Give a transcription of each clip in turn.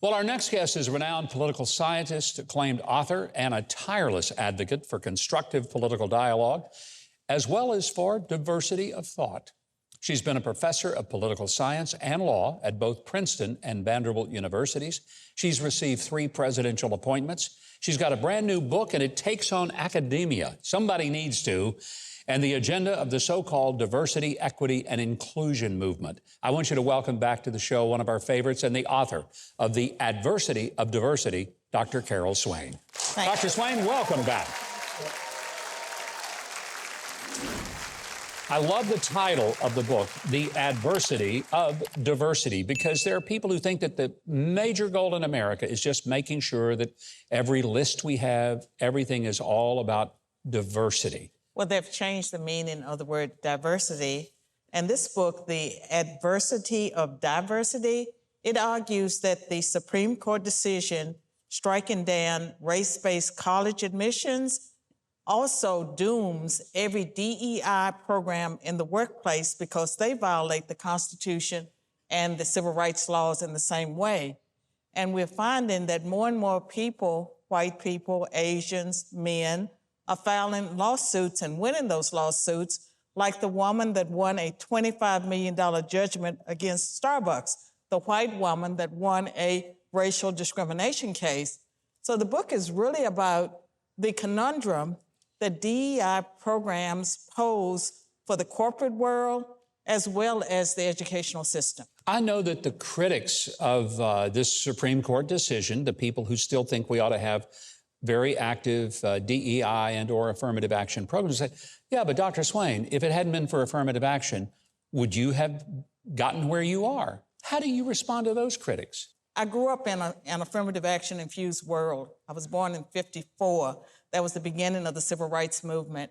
Well, our next guest is a renowned political scientist, acclaimed author, and a tireless advocate for constructive political dialogue, as well as for diversity of thought. She's been a professor of political science and law at both Princeton and Vanderbilt universities. She's received 3 presidential appointments. She's got a brand new book, and it takes on academia. Somebody needs to. And the agenda of the so-called diversity, equity, and inclusion movement. I want you to welcome back to the show one of our favorites and the author of The Adversity of Diversity, Dr. Carol Swain. Dr. Swain, welcome back. I love the title of the book, The Adversity of Diversity, because there are people who think that the major goal in America is just making sure that every list we have, everything is all about diversity. Well, they've changed the meaning of the word diversity. And this book, The Adversity of Diversity, it argues that the Supreme Court decision striking down race-based college admissions also dooms every DEI program in the workplace because they violate the Constitution and the civil rights laws in the same way. And we're finding that more and more people, white people, Asians, men, are filing lawsuits and winning those lawsuits, like the woman that won a $25 million judgment against Starbucks, the white woman that won a racial discrimination case. So the book is really about the conundrum that DEI programs pose for the corporate world as well as the educational system. I know that the critics of this Supreme Court decision, the people who still think we ought to have very active DEI and or affirmative action programs, say, yeah, but Dr. Swain, if it hadn't been for affirmative action, would you have gotten where you are? How do you respond to those critics? I grew up in an affirmative action infused world. I was born in '54. That was the beginning of the civil rights movement.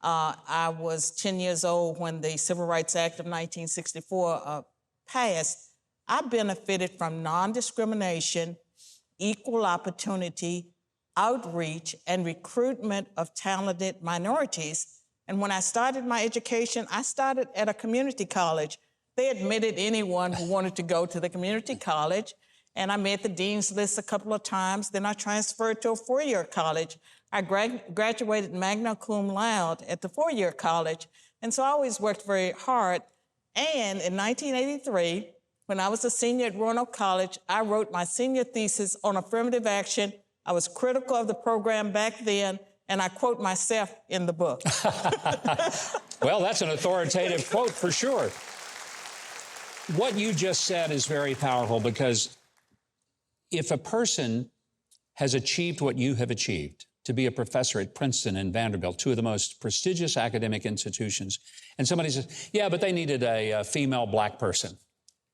I was 10 years old when the Civil Rights Act of 1964 passed. I benefited from non-discrimination, equal opportunity, outreach, and recruitment of talented minorities. And when I started my education, I started at a community college. They admitted anyone who wanted to go to the community college, and I made the dean's list a couple of times. Then I transferred to a 4-year college. I graduated magna cum laude at the 4-year college, and so I always worked very hard. And in 1983, when I was a senior at Roanoke College, I wrote my senior thesis on affirmative action. I was critical of the program back then, and I quote myself in the book. Well, that's an authoritative quote for sure. What you just said is very powerful, because if a person has achieved what you have achieved, to be a professor at Princeton and Vanderbilt, 2 of the most prestigious academic institutions, and somebody says, yeah, but they needed a female black person,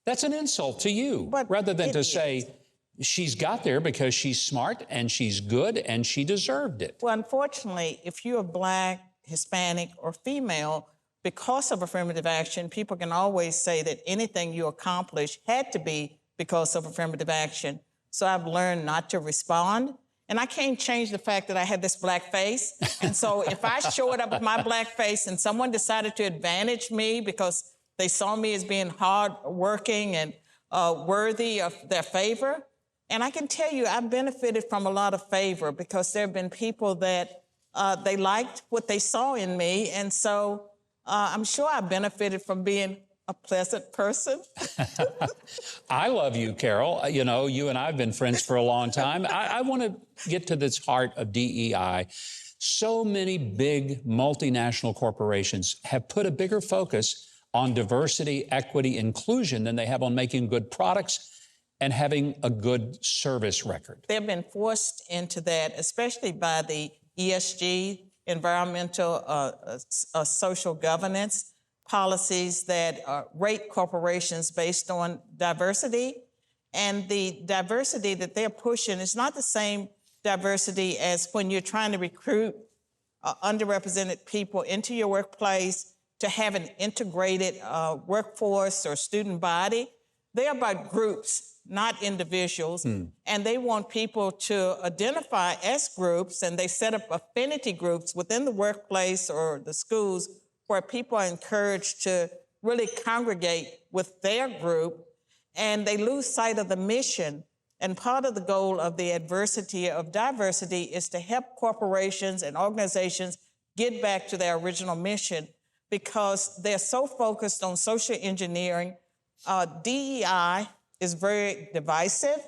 that's an insult to you, rather than to say, she's got there because she's smart and she's good and she deserved it. Well, unfortunately, if you're black, Hispanic, or female, because of affirmative action, people can always say that anything you accomplish had to be because of affirmative action. So I've learned not to respond. And I can't change the fact that I had this black face. And so if I showed up with my black face and someone decided to advantage me because they saw me as being hardworking and worthy of their favor, and I can tell you, I benefited from a lot of favor because there have been people that they liked what they saw in me. And so I'm sure I benefited from being a pleasant person. I love you, Carol. You know, you and I have been friends for a long time. I want to get to this heart of DEI. So many big multinational corporations have put a bigger focus on diversity, equity, inclusion than they have on making good products and having a good service record. They've been forced into that, especially by the ESG, environmental, social governance policies that rate corporations based on diversity. And the diversity that they're pushing is not the same diversity as when you're trying to recruit underrepresented people into your workplace to have an integrated workforce or student body. They're about groups, not individuals, and they want people to identify as groups, and they set up affinity groups within the workplace or the schools where people are encouraged to really congregate with their group, and they lose sight of the mission And part of the goal of the adversity of diversity is to help corporations and organizations get back to their original mission, because they're so focused on social engineering. DEI is very divisive.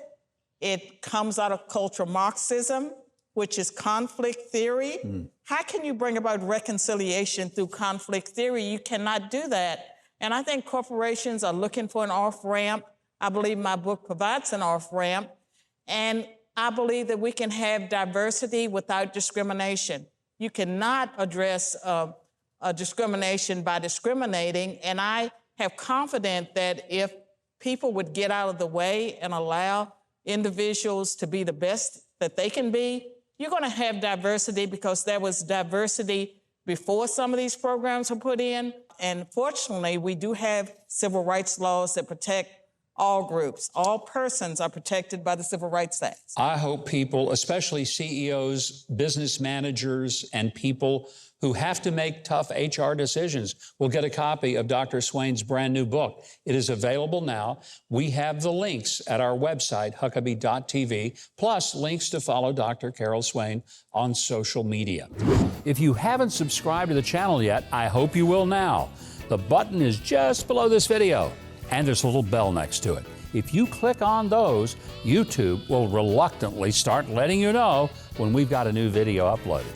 It comes out of cultural Marxism, which is conflict theory. How can you bring about reconciliation through conflict theory? You cannot do that. And I think corporations are looking for an off-ramp. I believe my book provides an off-ramp. And I believe that we can have diversity without discrimination. You cannot address discrimination by discriminating. And I have confidence that if people would get out of the way and allow individuals to be the best that they can be, you're going to have diversity, because there was diversity before some of these programs were put in. And fortunately, we do have civil rights laws that protect all groups. All persons are protected by the Civil Rights Act. I hope people, especially CEOs, business managers, and people who have to make tough HR decisions, will get a copy of Dr. Swain's brand new book. It is available now. We have the links at our website, Huckabee.tv, plus links to follow Dr. Carol Swain on social media. If you haven't subscribed to the channel yet, I hope you will now. The button is just below this video, and there's a little bell next to it. If you click on those, YouTube will reluctantly start letting you know when we've got a new video uploaded.